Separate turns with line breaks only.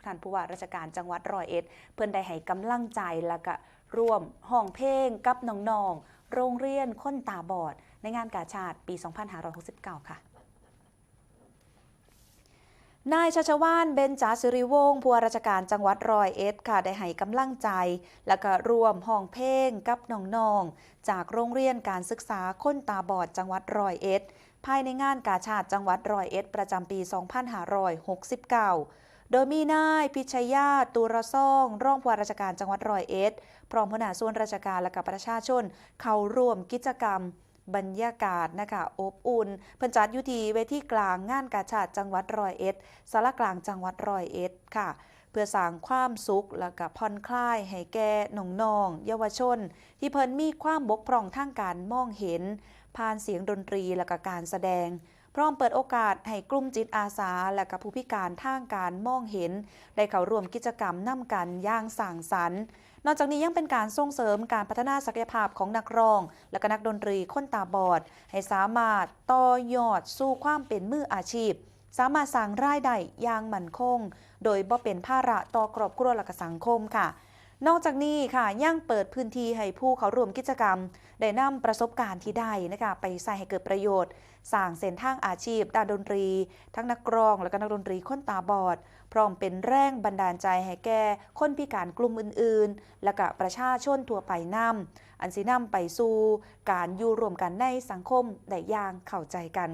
ท่านผู้ว่าราชการจังหวัดร้อยเอ็ดเพื่อนได้ให้กำลังใจแล้วก็ร่วมห้องเพลงกับน้องๆโรงเรียนคนตาบอดในงานกาชาดปี 2569 ค่ะนายชัชวาลเบญจสิริวงศ์ผู้ว่าราชการจังหวัดร้อยเอ็ดค่ะได้ให้กำลังใจและก็ร่วมห้องเพลงกับน้องๆจากโรงเรียนการศึกษาคนตาบอดจังหวัดร้อยเอ็ดภายในงานกาชาดจังหวัดร้อยเอ็ดประจำปี 2569 โดยมีนายพิชยาตูระซ่องรองผู้ว่าราชการจังหวัดร้อยเอ็ดพร้อมหัวหน้าส่วนราชการและกับประชาชนเข้าร่วมกิจกรรมบรรยากาศนะคะอบอุ่นเพิ่นจัดอยู่ที่เวทีกลางงานกาชาดจังหวัดร้อยเอ็ดสารกลางจังหวัดร้อยเอ็ดค่ะเพื่อสร้างความสุขและก็ผ่อนคลายให้แก่น้องๆเยาวชนที่เพิ่นมีความบกพร่องทางการมองเห็นผ่านเสียงดนตรีและก็การแสดงพร้อมเปิดโอกาสให้กลุ่มจิตอาสาและก็ผู้พิการทางการมองเห็นได้เข้าร่วมกิจกรรมนำกันอย่างสร้างสรรค์นอกจากนี้ยังเป็นการส่งเสริมการพัฒนาศักยภาพของนักร้องและก็นักดนตรีคนตาบอดให้สามารถต่อยอดสู่ความเป็นมืออาชีพสามารถสร้างรายได้อย่างมั่นคงโดยบ่เป็นภาระต่อครอบครัวและก็สังคมค่ะนอกจากนี้ค่ะยังเปิดพื้นที่ให้ผู้เข้าร่วมกิจกรรมได้นำประสบการณ์ที่ได้นะคะไปใช้ให้เกิดประโยชน์สร้างเส้นทางอาชีพด้านดนตรีทั้งนักร้องและก็นักดนตรีคนตาบอดพร้อมเป็นแรงบันดาลใจให้แก่คนพิการกลุ่มอื่นๆและก็ประชาชนทั่วไปนำอันสินำไปสู่การอยู่ร่วมกันในสังคมได้อย่างเข้าใจกัน